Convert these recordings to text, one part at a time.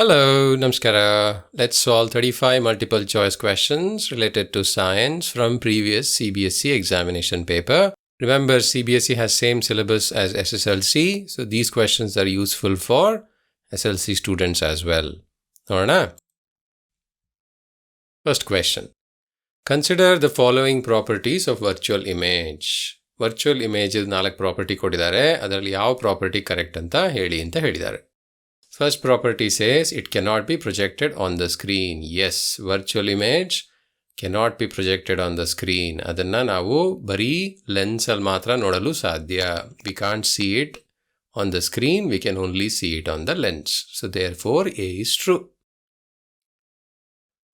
Hello, Namaskara. Let's solve 35 multiple choice questions related to science from previous CBSE examination paper. Remember, CBSE has same syllabus as SSLC, so these questions are useful for SLC students as well. Alright? First question. Consider the following properties of virtual image. Virtual image is 4 property ಕೊಟ್ಟಿದ್ದಾರೆ ಅದರಲ್ಲಿ ಯಾವ property correct ಅಂತ ಹೇಳಿದ್ದಾರೆ. First property says it cannot be projected on the screen. Yes, virtual image cannot be projected on the screen. ಅದನ್ನ ನಾವು ಬರೀ lens ಅಲ್ಲಿ ಮಾತ್ರ ನೋಡಲು ಸಾಧ್ಯ. We can't see it on the screen, we can only see it on the lens. So therefore A is true.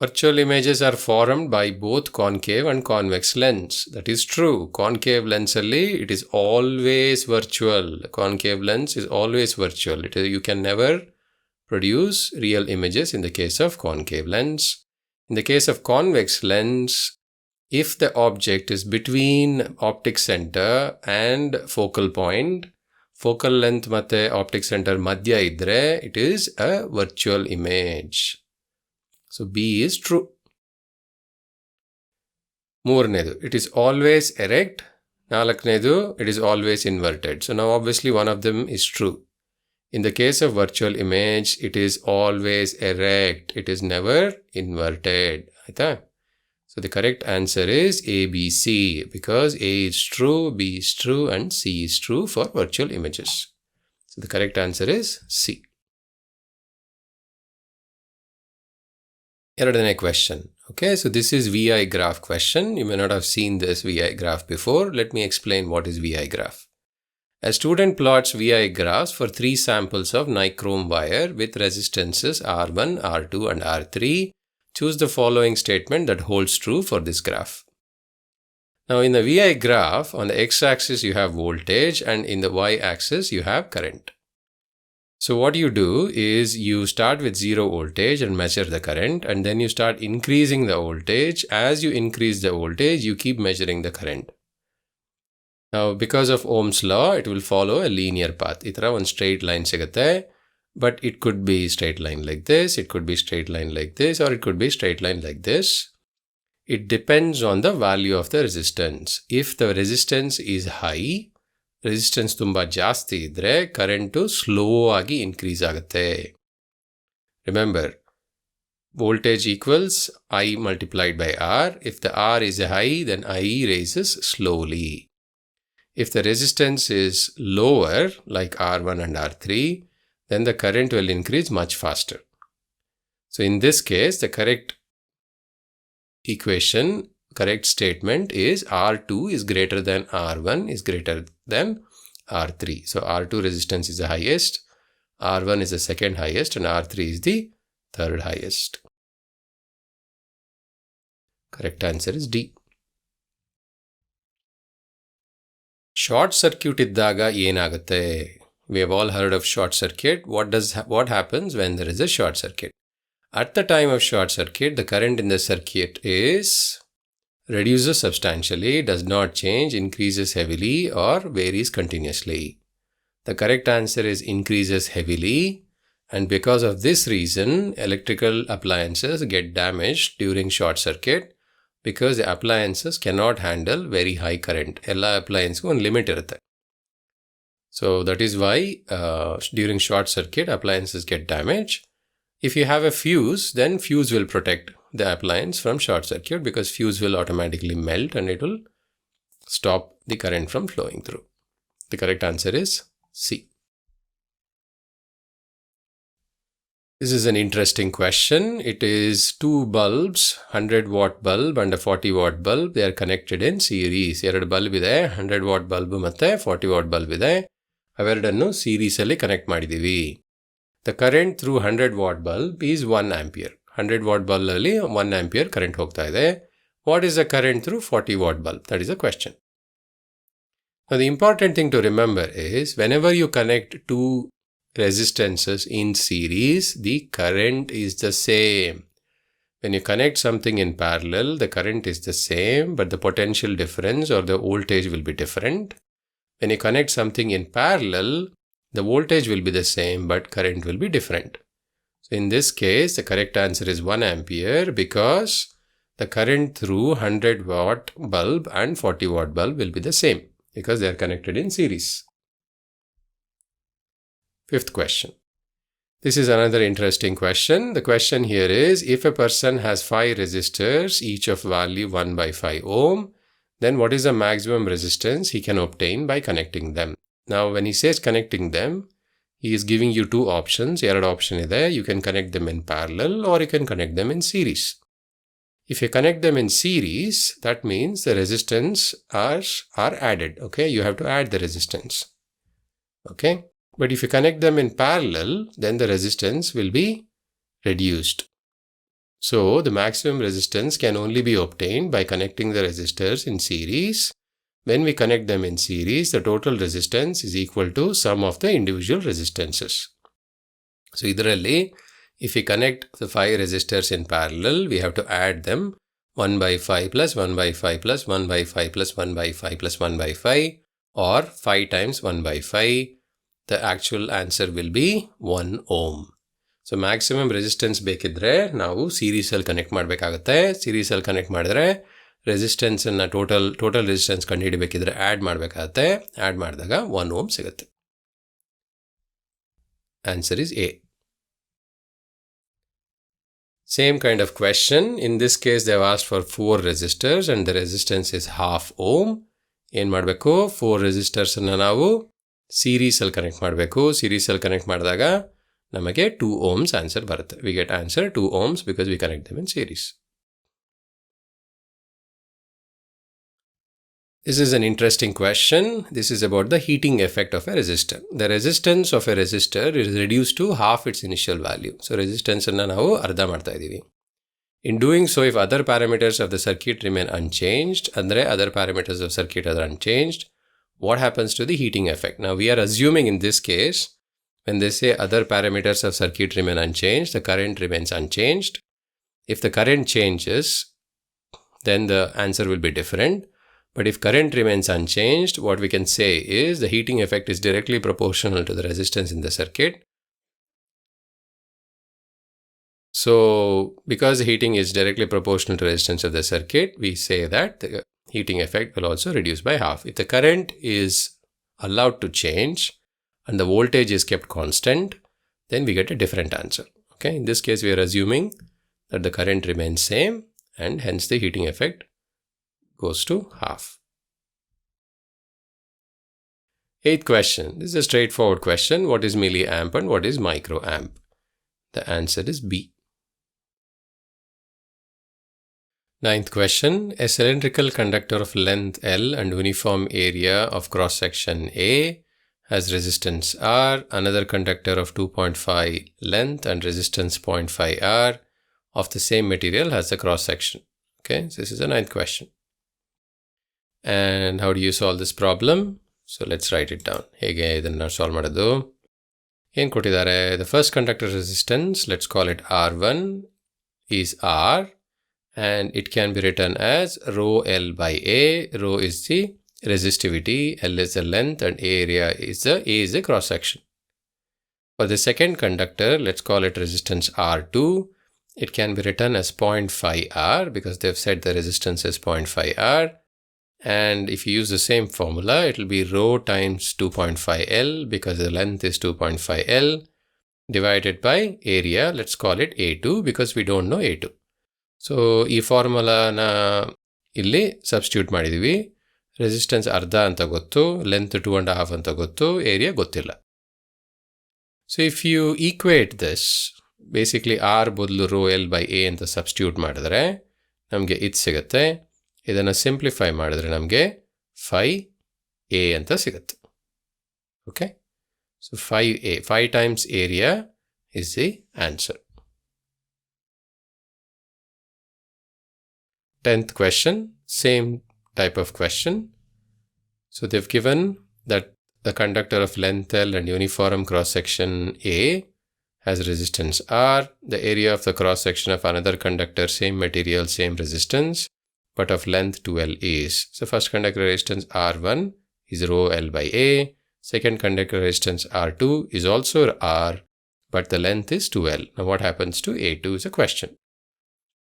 Virtual images are formed by both concave and convex lens. That is true. Concave lens alli it is always virtual. Concave lens is always virtual. You can never produce real images in the case of concave lens. In the case of convex lens, if the object is between optic center and focal point, focal length matte optic center madhya idre, it is a virtual image. So B is true. ಮೂರನೇದು, it is always erect. ನಾಲ್ಕನೇದು, it is always inverted. So now obviously one of them is true. In the case of virtual image, it is always erect. It is never inverted. ಆಯ್ತಾ? So the correct answer is A, B, C, because A is true, B is true, and C is true for virtual images. So the correct answer is C. ಎರಡನೇ question. Okay, so this is VI graph question. You may not have seen this VI graph before. Let me explain what is VI graph. A student plots VI graphs for 3 samples of nichrome wire with resistances R1, R2 and R3. Choose the following statement that holds true for this graph. Now in the VI graph, on the x-axis you have voltage and in the y-axis you have current. So what you do is you start with 0 voltage and measure the current, and then you start increasing the voltage. As you increase the voltage, you keep measuring the current. Now because of Ohm's law, it will follow a linear path. Itra one straight line sigate, but it could be straight line like this, it could be straight line like this, or it could be straight line like this. It depends on the value of the resistance. If the resistance is high, resistance ತುಂಬಾ ಜಾಸ್ತಿ ಇದ್ರೆ current slow ಆಗಿ increase ಆಗುತ್ತೆ. Remember, voltage equals I multiplied by R. If the R is high, then I raises slowly. If the resistance is lower, like R1 and R3, then the current will increase much faster. So in this case, the correct equation, correct statement is R2 is greater than R1 is greater than R3. So R2 resistance is the highest, R1 is the second highest, and R3 is the third highest. Correct answer is D. Short circuit iddaga yenagutte? We have all heard of short circuit. What happens when there is a short circuit? At the time of short circuit, the current in the circuit is reduces substantially, does not change, increases heavily, or varies continuously. The correct answer is increases heavily, and because of this reason, electrical appliances get damaged during short circuit because the appliances cannot handle very high current. Ella appliance one limit irutte. So that is why during short circuit appliances get damaged. If you have a fuse, then fuse will protect the appliance from short circuit because fuse will automatically melt and it will stop the current from flowing through. The correct answer is C. This is an interesting question. It is 2 bulbs, 100 watt bulb and a 40 watt bulb. They are connected in series. 2 bulb ide, 100 watt bulb ಮತ್ತೆ 40 watt bulb ide. ಅವೆರಡನ್ನು series ಅಲ್ಲಿ connect ಮಾಡಿದೀವಿ. The current through 100 watt bulb is 1 ampere. 100 watt bulb ಅಲ್ಲಿ 1 ampere current ಹೋಗ್ತಾ ಇದೆ. What is the current through 40 watt bulb? That is the question. Now the important thing to remember is whenever you connect 2 resistances in series, the current is the same. When you connect something in parallel, the current is the same, but the potential difference or the voltage will be different. When you connect something in parallel, the voltage will be the same, but current will be different. So in this case, the correct answer is 1 ampere because the current through 100 watt bulb and 40 watt bulb will be the same because they are connected in series. Fifth question. This is another interesting question. The question here is, if a person has 5 resistors, each of value 1 by 5 ohm, then what is the maximum resistance he can obtain by connecting them? Now, when he says connecting them, he is giving you 2 options. Erad option is there. You can connect them in parallel or you can connect them in series. If you connect them in series, that means the resistance are added. Okay, you have to add the resistance. Okay. But if you connect them in parallel, then the resistance will be reduced. So the maximum resistance can only be obtained by connecting the resistors in series. When we connect them in series, the total resistance is equal to sum of the individual resistances. So idರಲ್ಲಿ, if we connect the 5 resistors in parallel, we have to add them 1 by 5 plus 1 by 5 plus 1 by 5 plus 1 by 5 plus 1 by 5 or 5 times 1 by 5. The actual answer will be 1 ohm. So maximum resistance ಬೇಕಿದ್ರೆ ನಾವು series ಅಲ್ಲಿ connect ಮಾಡಬೇಕಾಗುತ್ತೆ. Series ಅಲ್ಲಿ connect ಮಾಡಿದ್ರೆ resistance ಅನ್ನು total resistance ಕಂಡುಹಿಡಿಯಬೇಕಿದ್ರೆ add ಮಾಡಬೇಕಾಗುತ್ತೆ. Add ಮಾಡಿದಾಗ 1 ohm ಸಿಗುತ್ತೆ. Answer is A. Same kind of question. In this case, they have asked for 4 resistors and the resistance is half ohm. ಏನು ಮಾಡಬೇಕು? 4 resistors ಅನ್ನು ನಾವು series ಅಲ್ಲಿ ಕನೆಕ್ಟ್ ಮಾಡಬೇಕು. series ಅಲ್ಲಿ ಕನೆಕ್ಟ್ ಮಾಡಿದಾಗ ನಮಗೆ 2 ohms ಆನ್ಸರ್ ಬರುತ್ತೆ. We get answer 2 ohms because we connect them in series. This is an interesting question. This is about the heating effect of a resistor. The resistance of a resistor is reduced to half its initial value. So resistance ಅನ್ನು ನಾವು ಅರ್ಧ ಮಾಡ್ತಾ ಇದ್ದೀವಿ. In doing so, if other parameters of the circuit remain unchanged, andre other parameters of circuit are unchanged, what happens to the heating effect? Now we are assuming in this case, when they say other parameters of circuit remain unchanged, the current remains unchanged. If the current changes, then the answer will be different. But if current remains unchanged, what we can say is the heating effect is directly proportional to the resistance in the circuit. So because the heating is directly proportional to the resistance of the circuit, we say that the heating effect will also reduce by half. If the current is allowed to change and the voltage is kept constant, then we get a different answer. Okay, in this case we are assuming that the current remains same and hence the heating effect goes to half. 8th question. This is a straightforward question. What is milliamp and what is microamp? The answer is B. 9th question. A cylindrical conductor of length L and uniform area of cross-section A has resistance R, another conductor of 2.5 length and resistance 0.5 R of the same material has the cross-section. Okay, so this is the 9th question. And how do you solve this problem? So let's write it down. ಹೇಗೆ ಇದನ್ನು solve ಮಾಡೋದು? ಏನು ಕೊಟ್ಟಿದ್ದಾರೆ? The first conductor resistance, let's call it R1, is R. And it can be written as rho L by A. Rho is the resistivity, L is the length, and area is the cross section. For the second conductor, let's call it resistance R2. It can be written as 0.5 R because they've said the resistance is 0.5 R. And if you use the same formula, it will be rho times 2.5 L because the length is 2.5 L divided by area. Let's call it A2 because we don't know A2. So ಈ ಫಾರ್ಮುಲಾನ ಇಲ್ಲಿ substitute ಮಾಡಿದ್ದೀವಿ. Resistance ಅರ್ಧ ಅಂತ ಗೊತ್ತು, length 2.5 ಅಂತ ಗೊತ್ತು, area ಗೊತ್ತಿಲ್ಲ. So if you equate this, basically R ಬದಲು ರೋ ಎಲ್ ಬೈ ಎ ಅಂತ ಸಬ್ಸ್ಟಿಟ್ಯೂಟ್ ಮಾಡಿದ್ರೆ ನಮಗೆ ಇದು ಸಿಗುತ್ತೆ. ಇದನ್ನು ಸಿಂಪ್ಲಿಫೈ ಮಾಡಿದ್ರೆ ನಮಗೆ 5A ಅಂತ ಸಿಗುತ್ತೆ. Okay, so 5A, 5 times area is the answer. 10th question, same type of question. So they've given that the conductor of length L and uniform cross-section A has resistance R. The area of the cross-section of another conductor, same material, same resistance, but of length 2L is. So first conductor resistance R1 is rho L by A. Second conductor resistance R2 is also R, but the length is 2L. Now what happens to A2 is a question.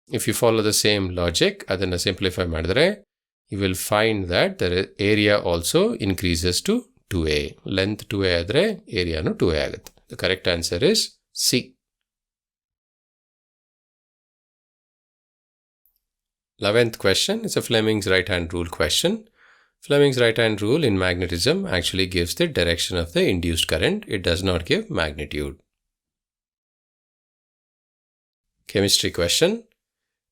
If you follow the same logic, adana simplify madre, you will find that the area also increases to 2A. Length 2A adre, area no 2A agutte. The correct answer is C. 11th question is a Fleming's right-hand rule question. Fleming's right-hand rule in magnetism actually gives the direction of the induced current. It does not give magnitude. Chemistry question.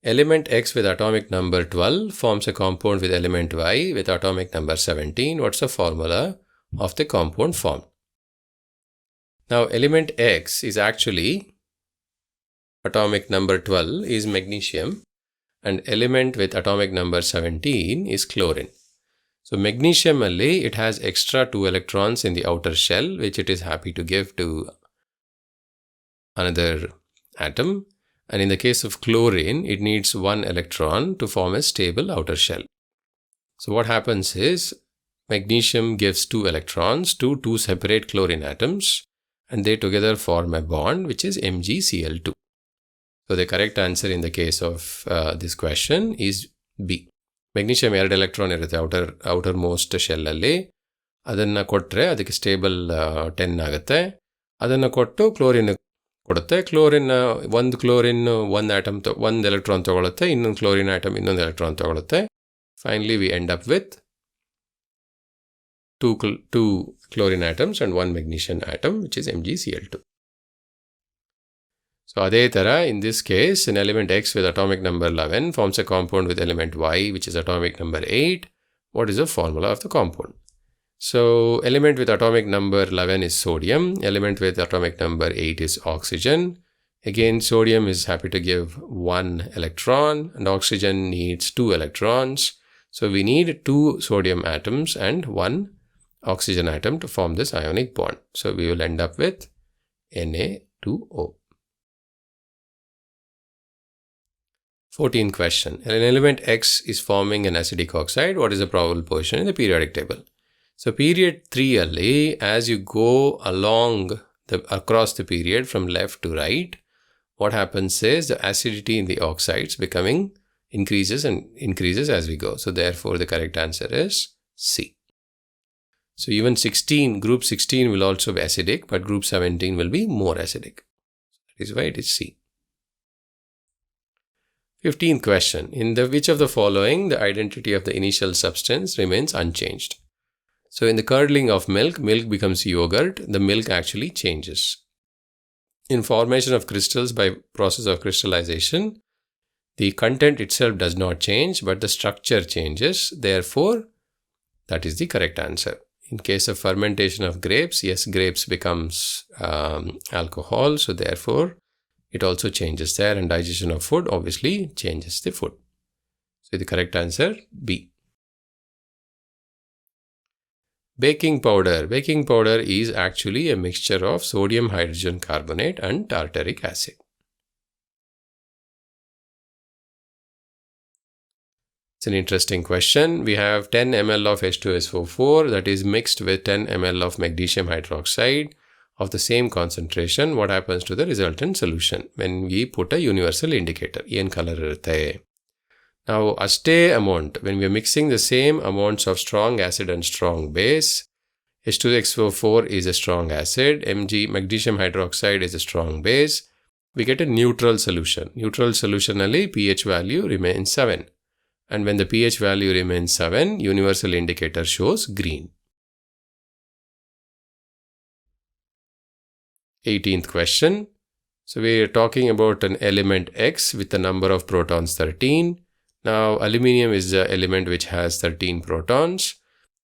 Element X with atomic number 12 forms a compound with element Y with atomic number 17. What's the formula of the compound formed? Now, element X is actually atomic number 12 is magnesium, and element with atomic number 17 is chlorine. So magnesium only, it has extra 2 electrons in the outer shell, which it is happy to give to another atom. And in the case of chlorine, it needs 1 electron to form a stable outer shell. So what happens is, magnesium gives 2 electrons to 2 separate chlorine atoms, and they together form a bond, which is MgCl2. So the correct answer in the case of this question is B. Magnesium 2 electron irutte outermost shell alli, adanna kottರೆ ಅದಕ್ಕೆ stable 10 ಆಗುತ್ತೆ. ಅದನ್ನು ಕೊಟ್ಟು chlorine ಕೊಡುತ್ತೆ. ಒಂದು chlorine ಒಂದು electron ತಗೊಳುತ್ತೆ, ಇನ್ನೊಂದು chlorine atom ಇನ್ನೊಂದು ಎಲೆಕ್ಟ್ರಾನ್ ತಗೊಳುತ್ತೆ. Finally we end up with two chlorine atoms and 1 magnesium atom, which is MgCl2. So adhe tara, in this case, an element X with atomic number 11 forms a compound with element Y, which is atomic number 8. What is the formula of the compound? So element with atomic number 11 is sodium. Element with atomic number 8 is oxygen. Again, sodium is happy to give 1 electron and oxygen needs 2 electrons. So we need 2 sodium atoms and 1 oxygen atom to form this ionic bond. So we will end up with Na2O. 14th question. An element X is forming an acidic oxide. What is the probable position in the periodic table? So period 3 alli, as you go across the period from left to right, what happens is the acidity in the oxides increases and increases as we go. So therefore the correct answer is C. So even group 16 will also be acidic, but group 17 will be more acidic. That is why it is C. 15th question. In which of the following the identity of the initial substance remains unchanged? So in the curdling of milk becomes yogurt. The milk actually changes. In formation of crystals by process of crystallization, the content itself does not change, but the structure changes. Therefore, that is the correct answer. In case of fermentation of grapes, yes, grapes becomes alcohol. So therefore, it also changes there, and digestion of food obviously changes the food. So the correct answer, B. Baking powder. Baking powder is actually a mixture of sodium hydrogen carbonate and tartaric acid. It's an interesting question. We have 10 ml of H2SO4 that is mixed with 10 ml of magnesium hydroxide of the same concentration. What happens to the resultant solution when we put a universal indicator? Yen color irutte. Now, aste amount, when we are mixing the same amounts of strong acid and strong base, H2SO4 is a strong acid, magnesium hydroxide is a strong base, we get a neutral solution. Neutral solution alli pH value remains 7. And when the pH value remains 7, universal indicator shows green. 18th question. So we are talking about an element X with the number of protons 13. Now, aluminium is the element which has 13 protons.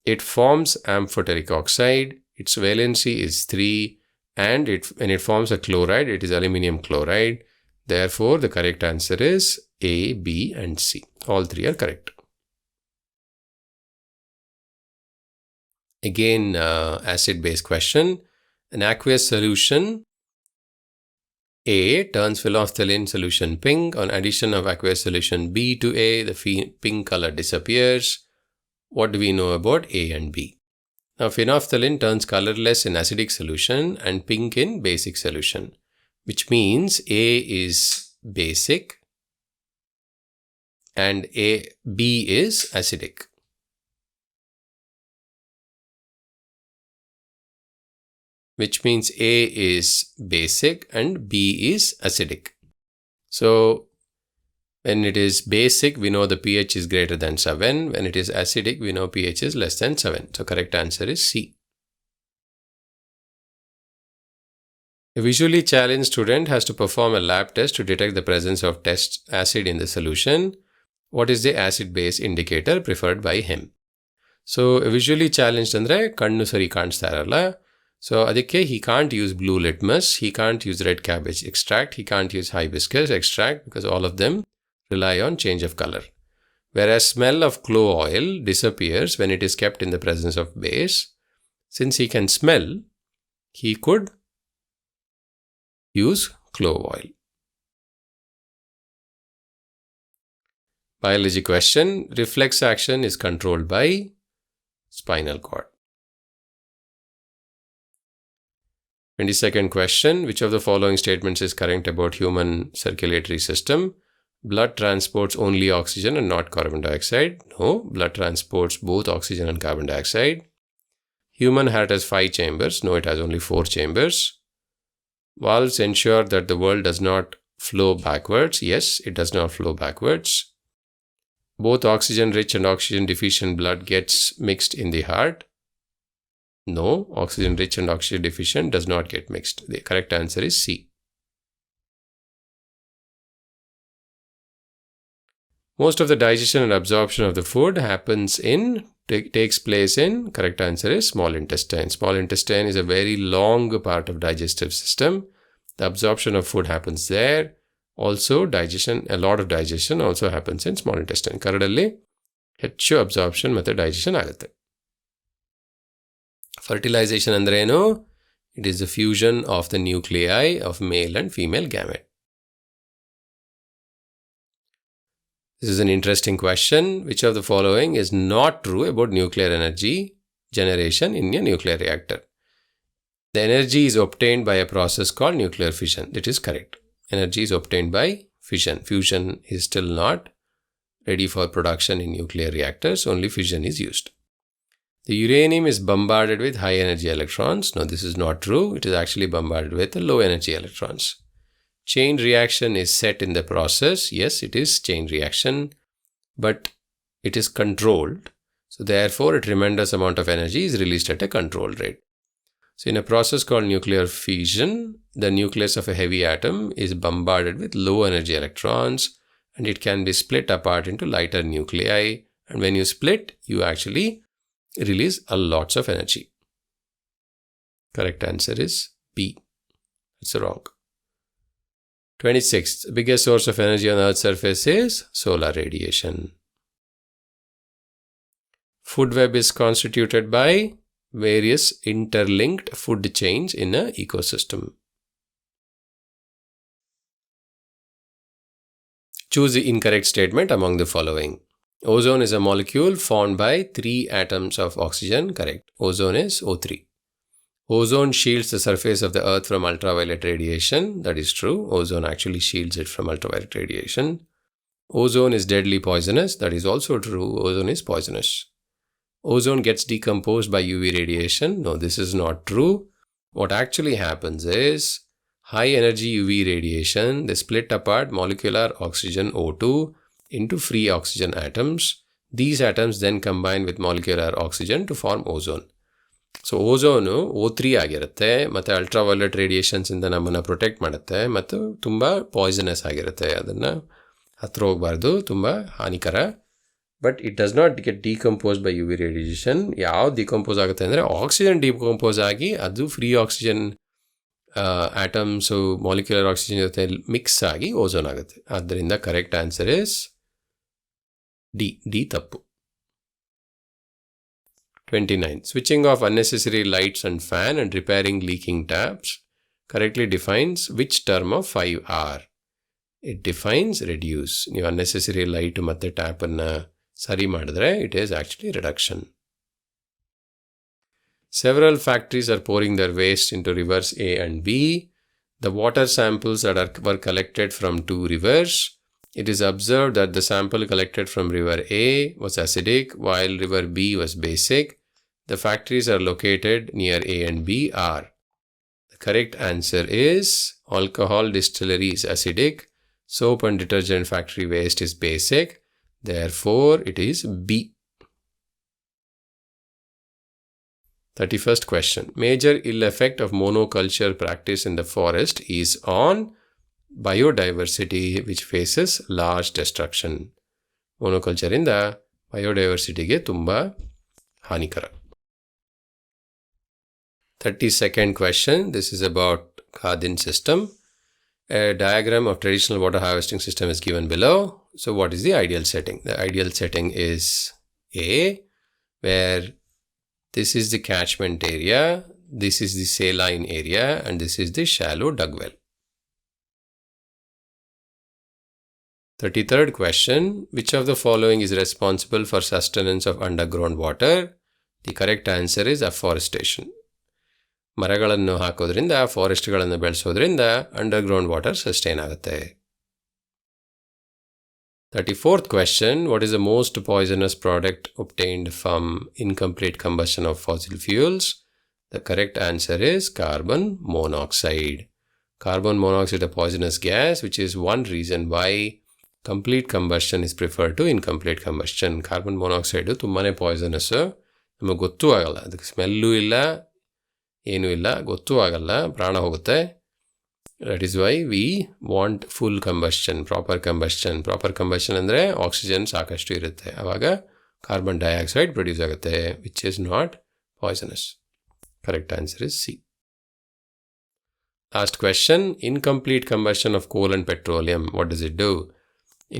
It forms amphoteric oxide. Its valency is 3. And when it forms a chloride, it is aluminium chloride. Therefore, the correct answer is A, B, and C. All 3 are correct. Again, acid-base question. An aqueous solution A turns phenolphthalein solution pink. On addition of aqueous solution B to A, the pink color disappears. What do we know about A and B? Now, phenolphthalein turns colorless in acidic solution and pink in basic solution. which means A is basic and B is acidic. Which means A is basic and B is acidic. So when it is basic, we know the pH is greater than 7. When it is acidic, we know pH is less than 7. So correct answer is C. A visually challenged student has to perform a lab test to detect the presence of test acid in the solution. What is the acid base indicator preferred by him? So a visually challenged andre kannu sari ಕಾಣಿಸ್ತಾ ಇರಲ್ಲ. So ಅದಕ್ಕೆ he can't use blue litmus, he can't use red cabbage extract, he can't use hibiscus extract because all of them rely on change of color. Whereas smell of clove oil disappears when it is kept in the presence of base. Since he can smell, he could use clove oil. Biology question. Reflex action is controlled by spinal cord. 22nd question. Which of the following statements is correct about human circulatory system? Blood transports only oxygen and not carbon dioxide. No, blood transports both oxygen and carbon dioxide. Human heart has 5 chambers. No, it has only 4 chambers. Valves ensure that the world does not flow backwards. Yes, it does not flow backwards. Both oxygen-rich and oxygen-deficient blood gets mixed in the heart. No, oxygen-rich and oxygen-deficient does not get mixed. The correct answer is C. Most of the digestion and absorption of the food takes place in, correct answer is small intestine. Small intestine is a very long part of digestive system. The absorption of food happens there. Also a lot of digestion also happens in small intestine. Karadalli ಹೆಚ್ಚು absorption ಮತ್ತು digestion ಆಗುತ್ತೆ. Fertilization ಅಂದ್ರೆ ಏನು? It is the fusion of the nuclei of male and female gamete. This is an interesting question. Which of the following is not true about nuclear energy generation in a nuclear reactor? The energy is obtained by a process called nuclear fission. That is correct. Energy is obtained by fission. Fusion is still not ready for production in nuclear reactors. Only fission is used. The uranium is bombarded with high energy electrons. No, this is not true. It is actually bombarded with low energy electrons. Chain reaction is set in the process. Yes, it is chain reaction, but it is controlled. So therefore, a tremendous amount of energy is released at a controlled rate. So in a process called nuclear fission, the nucleus of a heavy atom is bombarded with low energy electrons and it can be split apart into lighter nuclei. And when you split, you actually release a lots of energy. Correct answer is B. It's wrong. 26th, the biggest source of energy on the Earth's surface is solar radiation. Food web is constituted by various interlinked food chains in an ecosystem. Choose the incorrect statement among the following. Ozone is a molecule formed by 3 atoms of oxygen. Correct. Ozone is O3. Ozone shields the surface of the Earth from ultraviolet radiation. That is true. Ozone actually shields it from ultraviolet radiation. Ozone is deadly poisonous. That is also true. Ozone is poisonous. Ozone gets decomposed by UV radiation. No, this is not true. What actually happens is high energy UV radiation, they split apart molecular oxygen O2 into free oxygen atoms. These atoms then combine with molecular oxygen to form ozone. So ozone O3 ಆಗಿರುತ್ತೆ ಮತ್ತು ultraviolet ರೇಡಿಯೇಷನ್ಸಿಂದ ನಮ್ಮನ್ನು protect ಮಾಡುತ್ತೆ ಮತ್ತು ತುಂಬ poisonous ಆಗಿರುತ್ತೆ. ಅದನ್ನು ಹತ್ರ ಹೋಗಬಾರ್ದು, ತುಂಬ ಹಾನಿಕರ. But it does not get decompose by UV radiation. ಯಾವ್ದು ಡಿಕಂಪೋಸ್ ಆಗುತ್ತೆ ಅಂದರೆ ಆಕ್ಸಿಜನ್ ಡಿಕಂಪೋಸ್ ಆಗಿ ಅದು free oxygen atoms molecular oxygen ಜೊತೆ ಮಿಕ್ಸ್ ಆಗಿ ಓಝೋನ್ ಆಗುತ್ತೆ. ಆದ್ದರಿಂದ ಕರೆಕ್ಟ್ ಆನ್ಸರ್ ಇಸ್ ಡಿ ತಪ್ಪು. 29. Switching off unnecessary lights and fan and repairing leaking taps correctly defines which term of 5R? It defines reduce. ನೀವು unnecessary light ಮತ್ತು ಟ್ಯಾಪನ್ನು ಸರಿ ಮಾಡಿದ್ರೆ it is actually reduction. Several factories are pouring their waste into rivers A and B. The water samples that were collected from 2 rivers. It is observed that the sample collected from river A was acidic while river B was basic. The factories are located near A and B are. The correct answer is alcohol distillery is acidic. Soap and detergent factory waste is basic. Therefore, it is B. 31st question. Major ill effect of monoculture practice in the forest is on biodiversity, which faces large destruction. Monoculture inda biodiversity ge tumba hanikara. 32nd question. This is about Khadin system. A diagram of traditional water harvesting system is given below. So what is the ideal setting? The ideal setting is A, where this is the catchment area, this is the saline area, and this is the shallow dug well. 33rd question. Which of the following is responsible for sustenance of underground water? The correct answer is afforestation. ಮರಗಳನ್ನು ಹಾಕೋದ್ರಿಂದ ಫಾರೆಸ್ಟ್ಗಳನ್ನು ಬೆಳೆಸೋದ್ರಿಂದ underground water sustain ಆಗುತ್ತೆ. 34th question. What is the most poisonous product obtained from incomplete combustion of fossil fuels? The correct answer is carbon monoxide. Carbon monoxide is a poisonous gas, which is one reason why complete combustion is preferred to incomplete combustion. Carbon monoxide ತುಂಬಾನೇ poisonous. ನಮಗೆ ಗೊತ್ತೂ ಆಗಲ್ಲ, ಅದಕ್ಕೆ ಸ್ಮೆಲ್ಲೂ ಇಲ್ಲ, ಏನೂ ಇಲ್ಲ, ಗೊತ್ತೂ ಆಗಲ್ಲ, ಪ್ರಾಣ ಹೋಗುತ್ತೆ. That is why we want full combustion, proper combustion. Proper combustion ಅಂದರೆ ಆಕ್ಸಿಜನ್ ಸಾಕಷ್ಟು ಇರುತ್ತೆ. ಆವಾಗ ಕಾರ್ಬನ್ ಡೈಆಕ್ಸೈಡ್ ಪ್ರೊಡ್ಯೂಸ್ ಆಗುತ್ತೆ, which is not poisonous. Correct answer is C. Last question. Incomplete combustion of coal and petroleum. What does it do?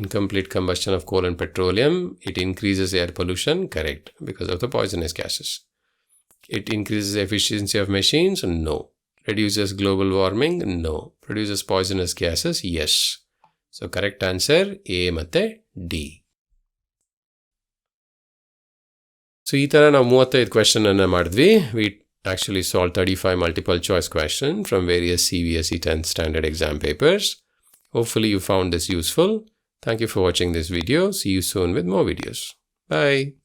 Incomplete combustion of coal and petroleum, it increases air pollution. Correct, because of the poisonous gases. It increases efficiency of machines. No. Reduces global warming. No. Produces poisonous gases. Yes. So correct answer A ಮತ್ತೆ D. So ಈ ತರ ನಾವು 35 question ಅನ್ನು ಮಾಡಿದ್ವಿ. We actually solved 35 multiple choice questions from various CBSE 10th standard exam papers. Hopefully you found this useful. Thank you for watching this video. See you soon with more videos. Bye.